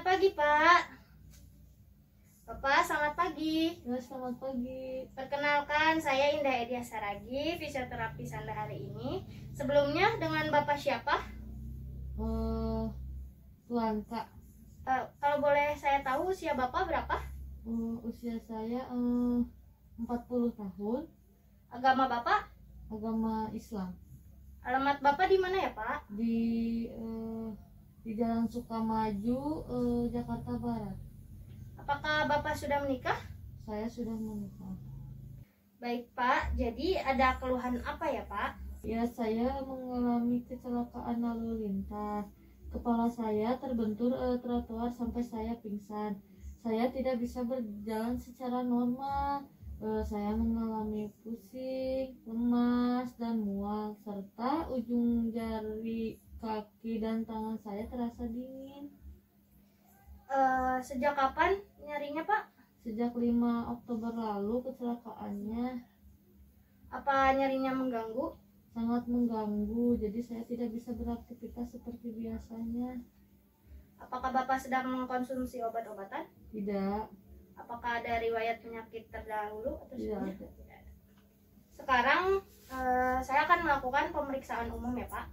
pagi, Pak. Bapak, selamat pagi. Ya, selamat pagi. Perkenalkan, saya Indah Edia Saragi, fisioterapis Anda hari ini. Sebelumnya, dengan Bapak siapa? Tuan Kak. Kalau boleh saya tahu usia Bapak berapa? Usia saya 40 tahun. Agama Bapak? Agama Islam. Alamat Bapak di mana ya, Pak? Di Jalan Sukamaju, Jakarta Barat. Apakah Bapak sudah menikah? Saya sudah menikah. Baik, Pak. Jadi ada keluhan apa ya, Pak? Ya, saya mengalami kecelakaan lalu lintas. Kepala saya terbentur trotoar sampai saya pingsan. Saya tidak bisa berjalan secara normal. Saya mengalami pusing, lemas, dan mual, serta ujung jari kaki dan tangan saya terasa dingin. Sejak kapan nyarinya, Pak? Sejak 5 Oktober lalu kecelakaannya. Apa nyarinya mengganggu? Sangat mengganggu, jadi saya tidak bisa beraktivitas seperti biasanya. Apakah Bapak sedang mengkonsumsi obat-obatan? Tidak. Apakah ada riwayat penyakit terdahulu atau Tidak sebelumnya? ada. Tidak ada. Sekarang saya akan melakukan pemeriksaan umum ya, Pak.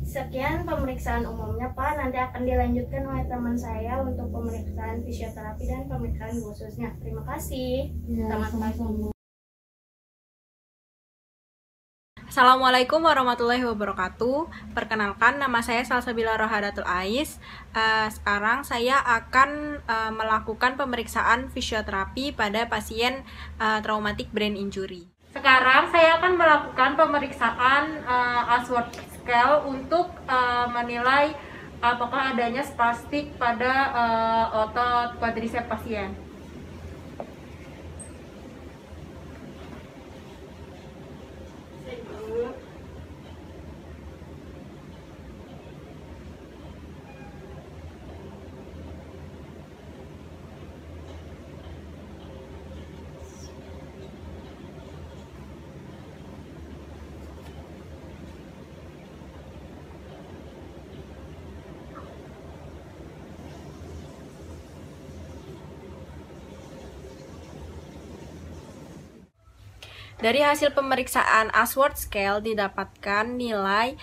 Sekian pemeriksaan umumnya, Pak. Nanti akan dilanjutkan oleh teman saya untuk pemeriksaan fisioterapi dan pemeriksaan khususnya. Terima kasih. Ya, Selamat pagi. sama-sama. Assalamualaikum warahmatullahi wabarakatuh. Perkenalkan, nama saya Salsabila Rohadatul Ais. Sekarang saya akan melakukan pemeriksaan fisioterapi pada pasien traumatic brain injury. Sekarang saya akan melakukan pemeriksaan Ashworth Scale untuk menilai apakah adanya spastik pada otot quadriceps pasien. Dari hasil pemeriksaan Ashworth Scale didapatkan nilai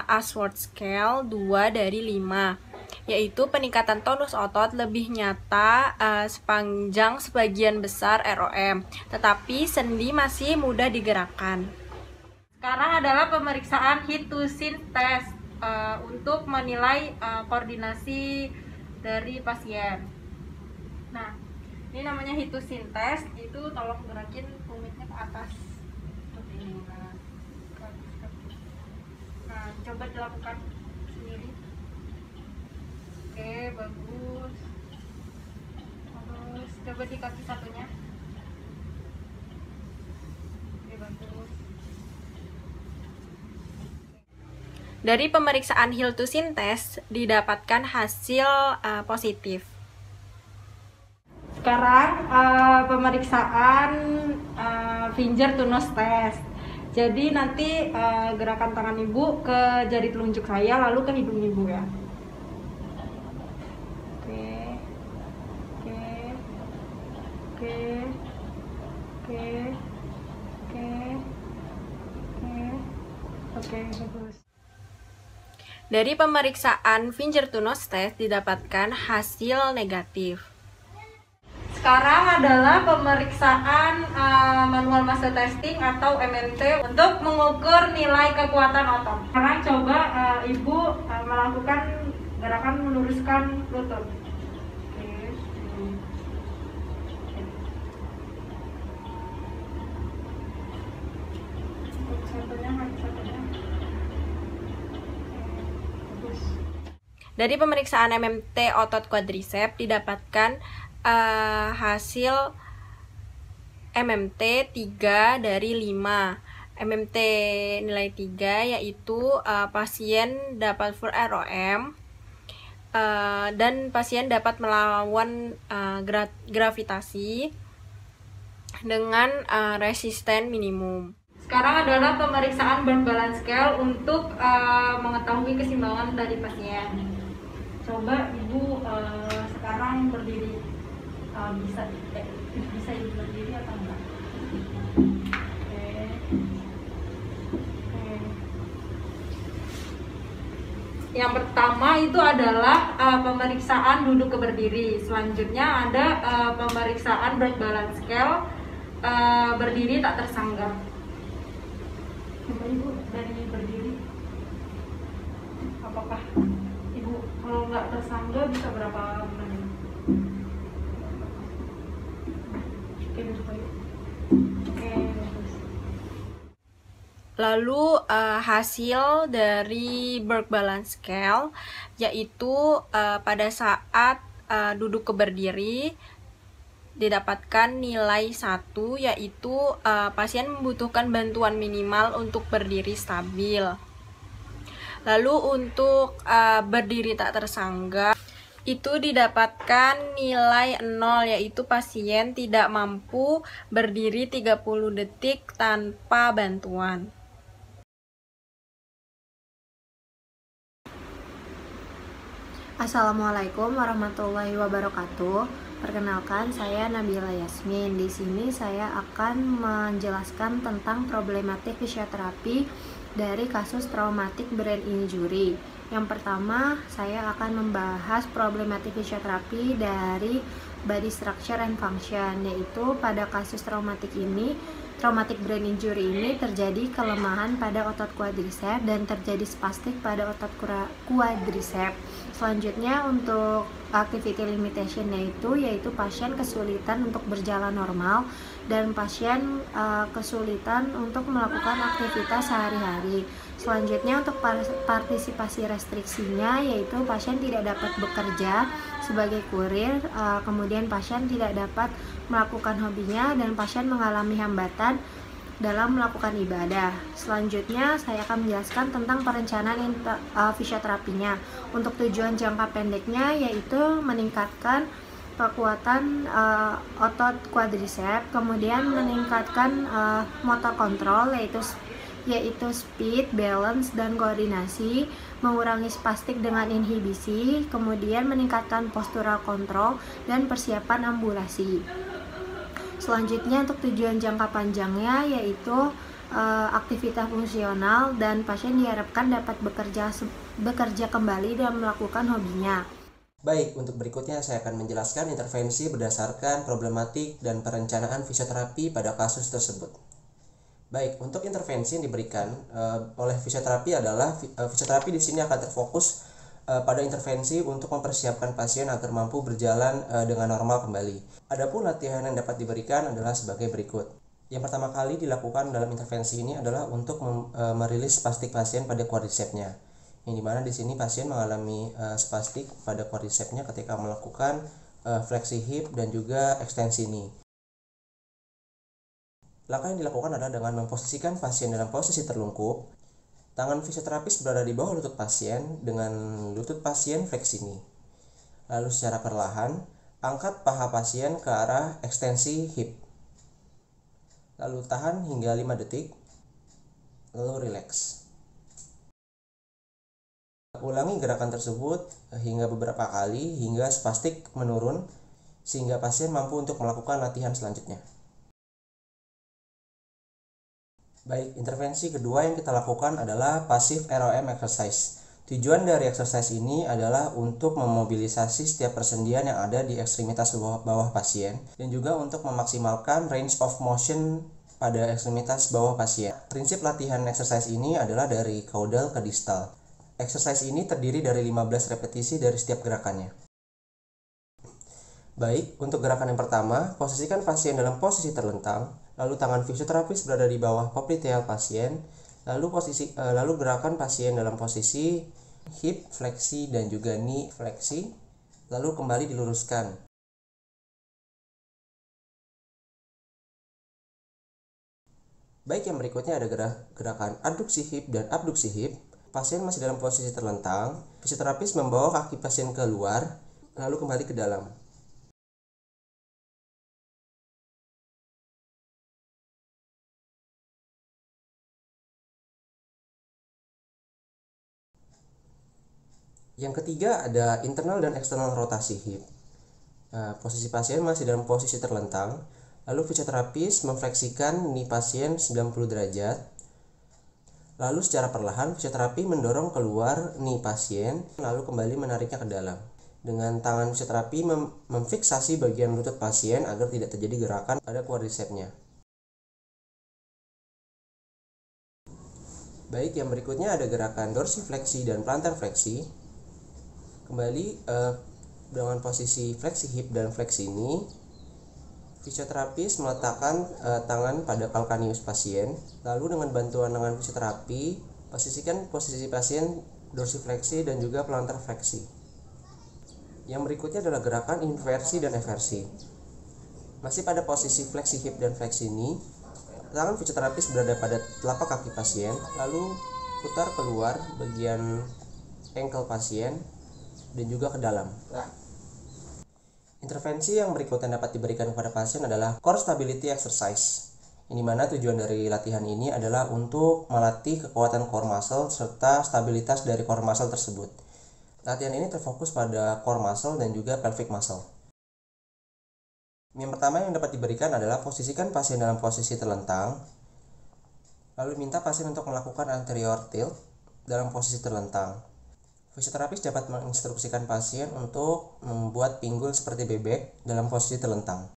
Ashworth Scale 2 dari 5, yaitu peningkatan tonus otot lebih nyata sepanjang sebagian besar ROM, tetapi sendi masih mudah digerakkan. Sekarang adalah pemeriksaan Hit to Sync Test untuk menilai koordinasi dari pasien. Nah, ini namanya Hit to Sync Test, itu tolong gerakin tumitnya ke atas seperti ini. Nah, coba dilakukan sendiri. Oke, bagus. Terus coba di kaki satunya. Oke, bagus. Dari pemeriksaan Hit to Sync Test didapatkan hasil positif. Sekarang pemeriksaan finger to nose test. Jadi nanti gerakan tangan ibu ke jari telunjuk saya lalu ke hidung ibu ya. Oke. Oke, bagus. Dari pemeriksaan finger to nose test didapatkan hasil negatif. Sekarang adalah pemeriksaan manual muscle testing atau MMT untuk mengukur nilai kekuatan otot. Sekarang coba Ibu melakukan gerakan meluruskan lutut. Oke. Dari pemeriksaan MMT otot quadricep didapatkan hasil MMT 3 dari 5. MMT nilai 3 yaitu pasien dapat full ROM dan pasien dapat melawan gravitasi dengan resisten minimum. Sekarang adalah pemeriksaan Bert Balance Scale untuk mengetahui keseimbangan dari pasien. Coba Ibu sekarang berdiri. Bisa Ibu berdiri atau enggak? Oke. Yang pertama itu adalah pemeriksaan duduk ke berdiri. Selanjutnya ada pemeriksaan Bert Balance Scale berdiri tak tersangga. Coba Ibu dari berdiri, apakah Ibu kalau nggak tersangga bisa berapa menit? Lalu hasil dari Bert Balance Scale yaitu pada saat duduk ke berdiri didapatkan nilai 1 yaitu pasien membutuhkan bantuan minimal untuk berdiri stabil. Lalu untuk berdiri tak tersangga itu didapatkan nilai 0 yaitu pasien tidak mampu berdiri 30 detik tanpa bantuan. Assalamualaikum warahmatullahi wabarakatuh. Perkenalkan, saya Nabila Yasmin. Di sini saya akan menjelaskan tentang problematik fisioterapi dari kasus traumatic brain injury. Yang pertama, saya akan membahas problematik fisioterapi dari body structure and function, yaitu pada kasus traumatic brain injury ini terjadi kelemahan pada otot quadricep dan terjadi spastik pada otot quadricep. Selanjutnya untuk activity limitation yaitu pasien kesulitan untuk berjalan normal dan pasien kesulitan untuk melakukan aktivitas sehari-hari. Selanjutnya untuk partisipasi restriksinya yaitu pasien tidak dapat bekerja sebagai kurir, kemudian pasien tidak dapat melakukan hobinya dan pasien mengalami hambatan dalam melakukan ibadah. Selanjutnya saya akan menjelaskan tentang perencanaan fisioterapinya. Untuk tujuan jangka pendeknya yaitu meningkatkan kekuatan otot quadricep, kemudian meningkatkan motor kontrol yaitu speed, balance, dan koordinasi, mengurangi spastik dengan inhibisi, kemudian meningkatkan postural kontrol dan persiapan ambulasi. Selanjutnya untuk tujuan jangka panjangnya yaitu aktivitas fungsional dan pasien diharapkan dapat bekerja kembali dan melakukan hobinya. Baik, untuk berikutnya saya akan menjelaskan intervensi berdasarkan problematik dan perencanaan fisioterapi pada kasus tersebut. Baik, untuk intervensi yang diberikan oleh fisioterapi adalah fisioterapi di sini akan terfokus pada intervensi untuk mempersiapkan pasien agar mampu berjalan dengan normal kembali. Adapun latihan yang dapat diberikan adalah sebagai berikut. Yang pertama kali dilakukan dalam intervensi ini adalah untuk merilis spastik pasien pada quadricepsnya. Yang dimana di sini pasien mengalami spastik pada quadricepsnya ketika melakukan fleksi hip dan juga ekstensi knee. Langkah yang dilakukan adalah dengan memposisikan pasien dalam posisi terlungkup. Tangan fisioterapis berada di bawah lutut pasien dengan lutut pasien fleksi knee. Lalu secara perlahan, angkat paha pasien ke arah ekstensi hip. Lalu tahan hingga 5 detik. Lalu rileks. Ulangi gerakan tersebut hingga beberapa kali hingga spastik menurun sehingga pasien mampu untuk melakukan latihan selanjutnya. Baik, intervensi kedua yang kita lakukan adalah passive ROM exercise. Tujuan dari exercise ini adalah untuk memobilisasi setiap persendian yang ada di ekstremitas bawah pasien dan juga untuk memaksimalkan range of motion pada ekstremitas bawah pasien. Prinsip latihan exercise ini adalah dari caudal ke distal. Exercise ini terdiri dari 15 repetisi dari setiap gerakannya. Baik, untuk gerakan yang pertama, posisikan pasien dalam posisi terlentang, lalu tangan fisioterapis berada di bawah popliteal pasien, lalu gerakan pasien dalam posisi hip fleksi dan juga knee fleksi, lalu kembali diluruskan. Baik, yang berikutnya ada gerakan adduksi hip dan abduksi hip. Pasien masih dalam posisi terlentang, fisioterapis membawa kaki pasien keluar, lalu kembali ke dalam. Yang ketiga ada internal dan eksternal rotasi hip. Posisi pasien masih dalam posisi terlentang, lalu fisioterapis memfleksikan knee pasien 90 derajat. Lalu secara perlahan fisioterapi mendorong keluar knee pasien, lalu kembali menariknya ke dalam. Dengan tangan fisioterapi memfiksasi bagian lutut pasien agar tidak terjadi gerakan pada quadricepsnya. Baik, yang berikutnya ada gerakan dorsifleksi dan plantar fleksi. Kembali dengan posisi fleksi hip dan fleksi ini, fisioterapis meletakkan tangan pada calcaneus pasien, lalu dengan bantuan tangan fisioterapi, posisikan posisi pasien dorsifleksi dan juga plantar fleksi. Yang berikutnya adalah gerakan inversi dan eversi. Masih pada posisi fleksi hip dan fleksi ini, tangan fisioterapis berada pada telapak kaki pasien, lalu putar keluar bagian ankle pasien dan juga ke dalam. Intervensi yang berikutnya dapat diberikan kepada pasien adalah core stability exercise. Ini mana tujuan dari latihan ini adalah untuk melatih kekuatan core muscle serta stabilitas dari core muscle tersebut. Latihan ini terfokus pada core muscle dan juga pelvic muscle. Yang pertama yang dapat diberikan adalah posisikan pasien dalam posisi terlentang, lalu minta pasien untuk melakukan anterior tilt dalam posisi terlentang. Fisioterapis dapat menginstruksikan pasien untuk membuat pinggul seperti bebek dalam posisi terlentang.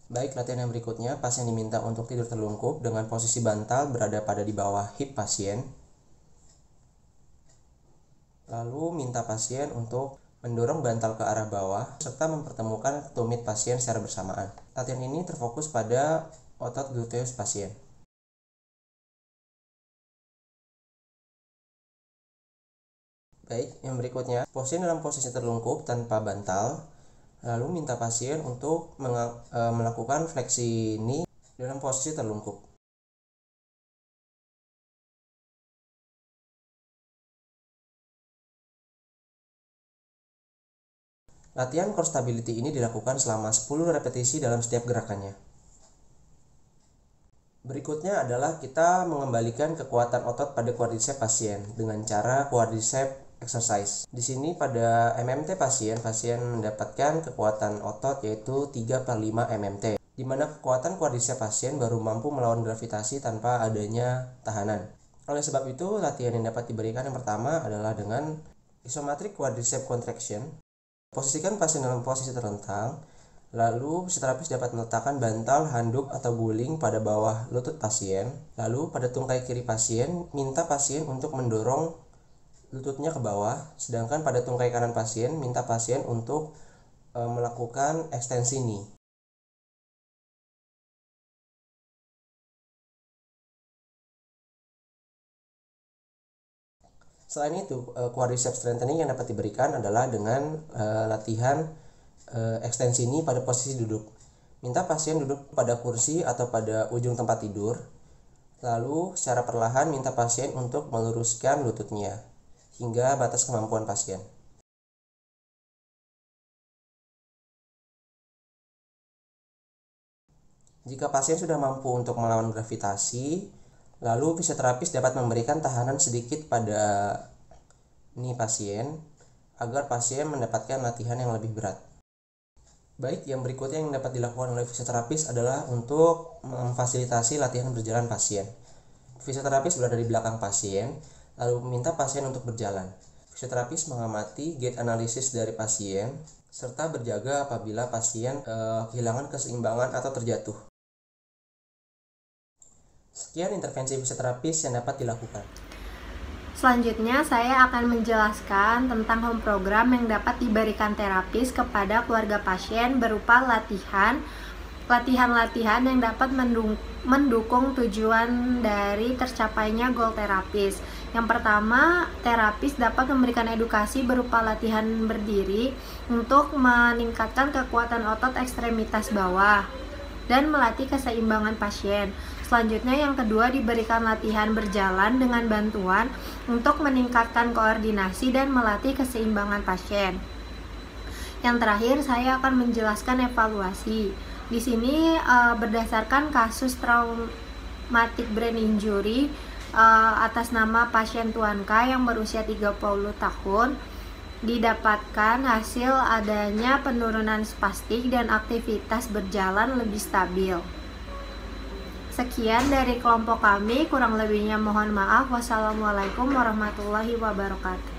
Baik, latihan yang berikutnya, pasien diminta untuk tidur terlungkup dengan posisi bantal berada pada di bawah hip pasien. Lalu minta pasien untuk mendorong bantal ke arah bawah serta mempertemukan tumit pasien secara bersamaan. Latihan ini terfokus pada otot gluteus pasien. Baik, yang berikutnya, pasien dalam posisi terlungkup tanpa bantal, lalu minta pasien untuk melakukan fleksi knee dalam posisi terlungkup. Latihan core stability ini dilakukan selama 10 repetisi dalam setiap gerakannya. Berikutnya adalah kita mengembalikan kekuatan otot pada quadriceps pasien dengan cara quadriceps exercise. Di sini pada MMT pasien mendapatkan kekuatan otot yaitu 3/5 MMT, di mana kekuatan quadriceps pasien baru mampu melawan gravitasi tanpa adanya tahanan. Oleh sebab itu, latihan yang dapat diberikan yang pertama adalah dengan isometric quadriceps contraction. Posisikan pasien dalam posisi terlentang, lalu fisioterapis dapat meletakkan bantal, handuk, atau guling pada bawah lutut pasien. Lalu pada tungkai kiri pasien, minta pasien untuk mendorong lututnya ke bawah, sedangkan pada tungkai kanan pasien, minta pasien untuk melakukan ekstensi knee. Selain itu, quadriceps strengthening yang dapat diberikan adalah dengan latihan ekstensi knee pada posisi duduk. Minta pasien duduk pada kursi atau pada ujung tempat tidur, lalu secara perlahan minta pasien untuk meluruskan lututnya hingga batas kemampuan pasien. Jika pasien sudah mampu untuk melawan gravitasi, lalu fisioterapis dapat memberikan tahanan sedikit pada knee pasien agar pasien mendapatkan latihan yang lebih berat. Baik, yang berikutnya yang dapat dilakukan oleh fisioterapis adalah untuk memfasilitasi latihan berjalan pasien. Fisioterapis berada di belakang pasien, lalu meminta pasien untuk berjalan. Fisioterapis mengamati gait analisis dari pasien, serta berjaga apabila pasien kehilangan keseimbangan atau terjatuh. Sekian intervensi fisioterapis yang dapat dilakukan. Selanjutnya, saya akan menjelaskan tentang home program yang dapat diberikan terapis kepada keluarga pasien berupa latihan-latihan yang dapat mendukung tujuan dari tercapainya goal terapis. Yang pertama, terapis dapat memberikan edukasi berupa latihan berdiri untuk meningkatkan kekuatan otot ekstremitas bawah dan melatih keseimbangan pasien. Selanjutnya, yang kedua, diberikan latihan berjalan dengan bantuan untuk meningkatkan koordinasi dan melatih keseimbangan pasien. Yang terakhir, saya akan menjelaskan evaluasi. Di sini berdasarkan kasus traumatic brain injury atas nama pasien Tuan K yang berusia 30 tahun, didapatkan hasil adanya penurunan spastik dan aktivitas berjalan lebih stabil. Sekian dari kelompok kami, kurang lebihnya mohon maaf. Wassalamualaikum warahmatullahi wabarakatuh.